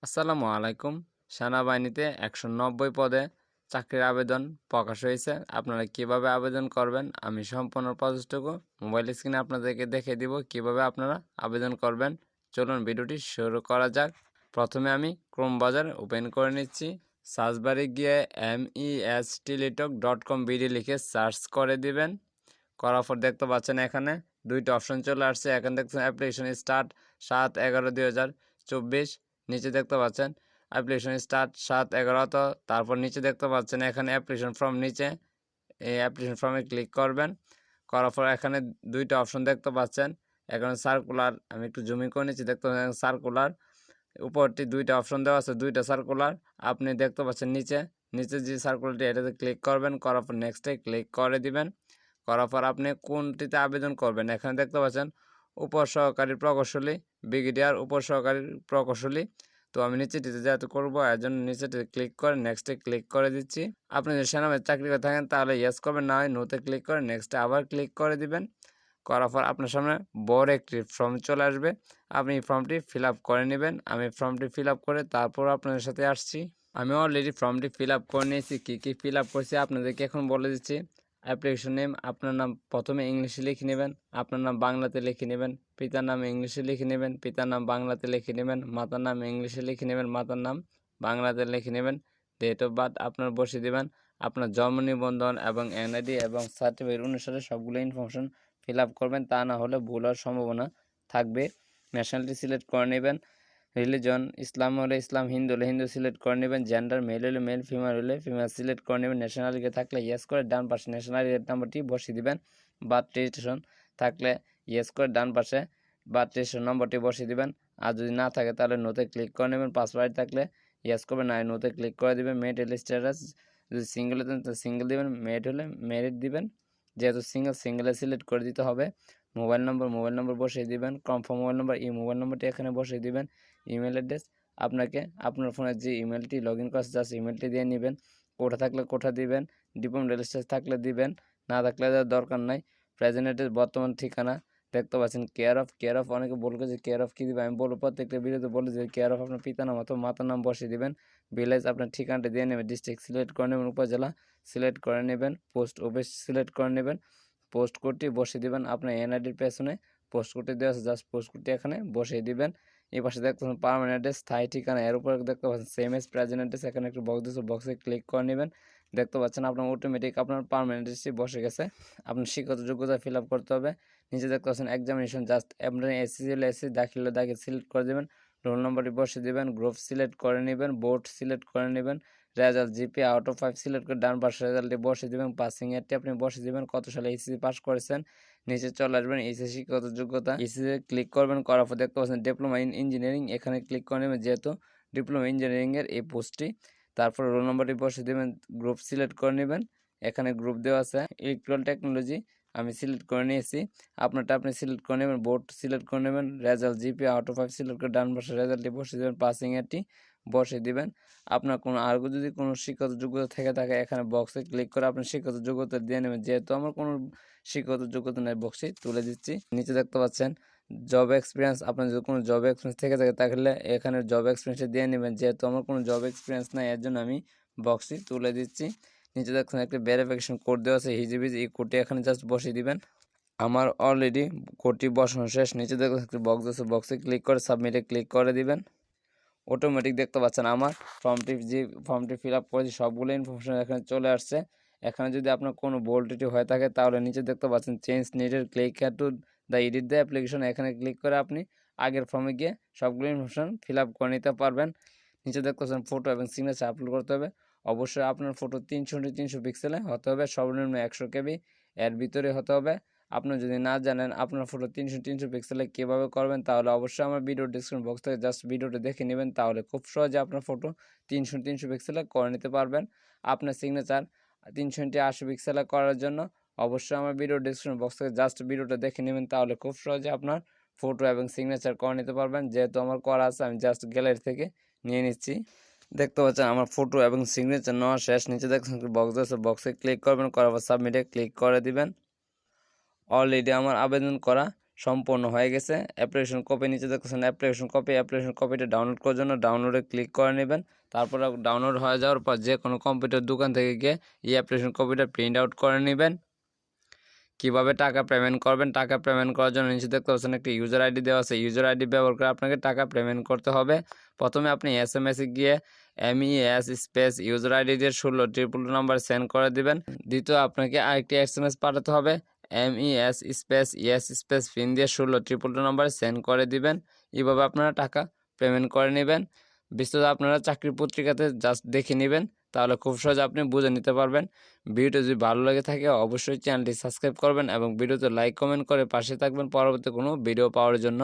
আসসালামু আলাইকুম। সেনাবাহিনীতে ১৯০ পদে চাকরির আবেদন প্রকাশ হয়েছে। আপনারা কিভাবে আবেদন করবেন আমি সম্পূর্ণ প্রসেসটুকু মোবাইল স্ক্রিনে আপনাদেরকে দেখিয়ে দিব কিভাবে আপনারা আবেদন করবেন। চলুন ভিডিওটি শুরু করা যাক। প্রথমে আমি ক্রোম ব্রাউজার ওপেন করে নিচ্ছি। সার্চ বারে গিয়ে mestilitok.com বিডি লিখে সার্চ করে দিবেন। করার পর দেখতে পাচ্ছেন এখানে দুইটা অপশন চলে আসছে। এখানে দেখছেন অ্যাপ্লিকেশন স্টার্ট ৭/১১/২০২৪। নিচে দেখতে পাচ্ছেন অ্যাপ্লিকেশন স্টার্ট ৭/১১। তো তারপর নিচে দেখতে পাচ্ছেন এখানে অ্যাপ্লিকেশন ফর্ম, নিচে এই অ্যাপ্লিকেশন ফর্মে ক্লিক করবেন। করার পর এখানে দুইটা অপশন দেখতে পাচ্ছেন। এখানে সার্কুলার, আমি একটু জুমিং করে নিচ্ছি, দেখতে পাচ্ছেন সার্কুলার উপরটি দুইটা অপশন দেওয়া আছে, দুইটা সার্কুলার আপনি দেখতে পাচ্ছেন। নিচে নিচে যে সার্কুলারটি এটাতে ক্লিক করবেন, করার পর নেক্সটে ক্লিক করে দিবেন। করার পর আপনি কোনটিতে আবেদন করবেন এখানে দেখতে পাচ্ছেন উপসহকারী প্রকৌশলী, ব্রিগেডিয়ার উপসহকারী প্রকৌশলী। তো আমি নিচেটিতে যেহেতু করবো এর জন্য নিচেটিতে ক্লিক করে নেক্সটে ক্লিক করে দিচ্ছি। আপনি যদি সেনাবাহিনীতে চাকরি করে থাকেন তাহলে ইয়েস করবেন, না হয় নোতে ক্লিক করে নেক্সটে আবার ক্লিক করে দিবেন। করার পর আপনার সামনে বড় একটি ফর্ম চলে আসবে, আপনি ফর্মটি ফিল আপ করে নেবেন। আমি ফর্মটি ফিল আপ করে তারপর আপনাদের সাথে আসছি। আমি অলরেডি ফর্মটি ফিল আপ করে নিয়েছি। কী ফিল আপ করছি আপনাদেরকে এখন বলে দিচ্ছি। অ্যাপ্লিকেশন নেম, আপনার নাম প্রথমে ইংলিশে লিখে নেবেন, আপনার নাম বাংলাতে লিখে নেবেন, পিতার নাম ইংলিশে লিখে নেবেন, পিতার নাম বাংলাতে লিখে নেবেন, মাতার নাম ইংলিশে লিখে নেবেন, মাতার নাম বাংলাতে লিখে নেবেন। ডেট অফ বার্থ আপনার বসিয়ে দেবেন, আপনার জন্ম নিবন্ধন এবং এনআইডি এবং সার্টিফিকেট অনুসারে সবগুলো ইনফরমেশন ফিল আপ করবেন, তা না হলে ভুল হওয়ার সম্ভাবনা থাকবে। ন্যাশনালিটি সিলেক্ট করে নেবেন, রিলিজন ইসলাম হলে ইসলাম, হিন্দু হলে হিন্দু সিলেক্ট করে নেবেন, জেন্ডার মেল হলে মেল, ফিমেল হলে ফিমেল সিলেক্ট করে নেবেন। ন্যাশনালিটি থাকলে ইয়েস করে ডান পাশে ন্যাশনালিটি নাম্বারটি বসিয়ে দিবেন। বার্থ রেজিস্ট্রেশন থাকলে ইয়েস করে ডান পাশে বার্থ রেজিস্ট্রেশন নম্বরটি বসিয়ে দিবেন। আর যদি না থাকে তাহলে নোতে ক্লিক করে নেবেন। পাসওয়ার্ড থাকলে ইয়েস করবেন, না নোতে ক্লিক করে দেবেন। মেরিটাল স্ট্যাটাস যদি সিঙ্গেল হতেন তো সিঙ্গেল দিবেন, মেরিট হলে মেরিট দিবেন, যেহেতু সিঙ্গেলে সিলেক্ট করে দিতে হবে। মোবাইল নম্বর বসিয়ে দিবেন। কনফার্ম মোবাইল নম্বর, এই মোবাইল নম্বরটি এখানে বসিয়ে দিবেন। ইমেল অ্যাড্রেস আপনাকে আপনার ফোনে যে ইমেলটি লগ ইন করছে জাস্ট ইমেলটি দিয়ে নেবেন। কোঠা থাকলে কোঠা দিবেন, ডিপ্লোমা রেজিস্টার থাকলে দিবেন, না থাকলে দরকার নাই। প্রেজেন্ট অ্যাড্রেস বর্তমান ঠিকানা দেখতে পাচ্ছেন। কেয়ার অফ অনেকে বলবে যে কেয়ার অফ কী দিবে, আমি বলবো প্রত্যেকটা ভিডিওতে বলি যে কেয়ার অফ আপনার পিতা নাম অথবা মাতার নাম বসিয়ে দিবেন। ভিলেজ আপনার ঠিকানাটা দিয়ে নেবেন, ডিস্ট্রিক্ট সিলেক্ট করে নেবেন, উপজেলা সিলেক্ট করে নেবেন, পোস্ট অফিস সিলেক্ট করে নেবেন, পোস্ট কোডটি বসিয়ে দিবেন। আপনার এনআইডির পেছনে পোস্ট কোডটি দেওয়া আছে, জাস্ট পোস্ট কোডটি এখানে বসিয়ে দিবেন। এই পাশে দেখতে পাচ্ছেন পার্মানেন্ট অ্যাড্রেস, স্থায়ী ঠিকানা, এর উপরে দেখতে পাচ্ছেন সেম এজ প্রেজেন্ট অ্যাড্রেস, এখানে একটু বক্স দিচ্ছে, বক্সে ক্লিক করে নেবেন। দেখতে পাচ্ছেন আপনার অটোমেটিক আপনার পার্মানেন্ট অ্যাড্রেসটি বসে গেছে। আপনার শিক্ষাগত যোগ্যতা ফিল আপ করতে হবে। নিচে দেখতে পাচ্ছেন এক্সামিনেশন, জাস্ট আপনার এসএসসি হলে এসএসসি, দাখিল হলে দাখিল সিলেক্ট করে দেবেন, রোল নম্বরটি বসিয়ে দেবেন, গ্রুপ সিলেক্ট করে নেবেন, বোর্ড সিলেক্ট করে নেবেন, result GP out of 5 select করে ডান পাশে রেজাল্টটি বসিয়ে দেবেন, পাসিং ইয়ারটি আপনি বসিয়ে দেবেন, কত সালে এসএসসি পাস করেছেন। নিচে চলে আসবেন এসএসসি শিক্ষাগত যোগ্যতা, এসএসসি ক্লিক করবেন। করার পর দেখতে পাচ্ছেন ডিপ্লোমা ইন ইঞ্জিনিয়ারিং, এখানে ক্লিক করে নেবেন যেহেতু ডিপ্লোমা ইঞ্জিনিয়ারিংয়ের এই পোস্টটি। তারপর রোল নম্বরটি বসিয়ে দেবেন, গ্রুপ সিলেক্ট করে নেবেন, এখানে গ্রুপ দেওয়া আছে ইলেকট্রিক্যাল টেকনোলজি, আমি সিলেক্ট করে নিয়েছি। আপনারটা আপনি সিলেক্ট করে নেবেন, বোর্ড সিলেক্ট করে নেবেন, result GP out of 5 select করে ডান পাশে রেজাল্টটি বসিয়ে দেবেন, পাসিং ইয়ারটি বসিয়ে দিবেন। আপনার কোনো আর যদি কোনো শিক্ষাগত যোগ্যতা থেকে থাকে এখানে বক্সে ক্লিক করে আপনি শিক্ষাগত যোগ্যতা দিয়ে নেবেন, যেহেতু আমার কোনো শিক্ষাগত যোগ্যতা নেই বক্সে তুলে দিচ্ছি। নিচে দেখতে পাচ্ছেন জব এক্সপিরিয়েন্স, আপনার যদি কোনো জব এক্সপিরিয়েন্স থেকে থাকে তাহলে এখানে জব এক্সপিরিয়েন্সে দিয়ে নেবেন, যেহেতু আমার কোনো জব এক্সপিরিয়েন্স নাই এর জন্য আমি বক্সটি তুলে দিচ্ছি। নিচে দেখছেন একটা ভেরিফিকেশন কোড দেওয়া আছে হিজিবিজি, এই কোডটি এখানে জাস্ট বসিয়ে দিবেন। আমার অলরেডি কোডটি বসানো শেষ। নিচে দেখবেন একটা বক্স আছে, বক্সে ক্লিক করে সাবমিটে ক্লিক করে দিবেন। অটোমেটিক দেখতে পাচ্ছেন আমার ফর্মটি ফিল আপ করেছি সবগুলো ইনফরমেশন এখানে চলে আসছে। এখানে যদি আপনার কোনো ভুল ত্রুটি হয়ে থাকে তাহলে নিচে দেখতে পাচ্ছেন change needed, click here to the edit the application, এখানে ক্লিক করে আপনি আগের ফর্মে গিয়ে সবগুলো ইনফরমেশন ফিল আপ করে নিতে পারবেন। নিচে দেখতে পাচ্ছেন ফটো এবং সিগনেচার আপলোড করতে হবে। অবশ্যই আপনার ফটো 300x300 পিক্সেলে হতে হবে, সর্বনিম্ন 100 KB এর ভিতরে হতে হবে। আপনি যদি না জানেন আপনার ফটো 300 পিক্সেলে কীভাবে করবেন তাহলে অবশ্যই আমার ভিডিও ডিসক্রিপশন বক্স থেকে জাস্ট ভিডিওটা দেখে নেবেন, তাহলে খুব সহজে আপনার ফটো 300 পিক্সেলে করে নিতে পারবেন। আপনার সিগনেচার 380 পিক্সেলে করার জন্য অবশ্যই আমার ভিডিও ডিসক্রিপশন বক্স থেকে জাস্ট ভিডিওটা দেখে নেবেন, তাহলে খুব সহজে আপনার ফটো এবং সিগনেচার করে নিতে পারবেন। যেহেতু আমার করা আছে আমি জাস্ট গ্যালারি থেকে নিয়ে নিচ্ছি। দেখতে পাচ্ছেন আমার ফটো এবং সিগনেচার নেওয়া শেষ। নিচে দেখছেন বক্স আছে, বক্সে ক্লিক করবেন, করার পর সাবমিটে ক্লিক করে দিবেন। অলরেডি আমার আবেদন করা সম্পূর্ণ হয়ে গেছে। অ্যাপ্লিকেশন কপি নিচে দেখতেছেন অ্যাপ্লিকেশন কপিটা ডাউনলোড করার জন্য ডাউনলোডে ক্লিক করে নেবেন। তারপরে ডাউনলোড হয়ে যাওয়ার পর যে কোনো কম্পিউটার দোকান থেকে গিয়ে এই অ্যাপ্লিকেশন কপিটা প্রিন্ট আউট করে নেবেন। কিভাবে টাকা পেমেন্ট করবেন, টাকা পেমেন্ট করার জন্য নিচে দেখতে পাচ্ছেন একটি ইউজার আইডি দেওয়া আছে। ইউজার আইডি ব্যবহার করে আপনাকে টাকা পেমেন্ট করতে হবে। প্রথমে আপনি SMS গিয়ে MES স্পেস ইউজার আইডি দিয়ে 16 নাম্বার সেন্ড করে দিবেন। দ্বিতীয় আপনাকে আরেকটি SMS পাঠাতে হবে। MES space yes space pin দিয়ে 16 নাম্বার সেন্ড করে দিবেন। এইভাবে আপনারা টাকা পেমেন্ট করে নেবেন। বিস্তারিত আপনারা চাকরি পত্রিকাতে জাস্ট দেখে নেবেন, তাহলে খুব সহজে আপনি বুঝে নিতে পারবেন। ভিডিওটি যদি ভালো লেগে থাকে অবশ্যই চ্যানেলটি সাবস্ক্রাইব করবেন এবং ভিডিওতে লাইক কমেন্ট করে পাশে থাকবেন পরবর্তী কোনো ভিডিও পাওয়ার জন্য।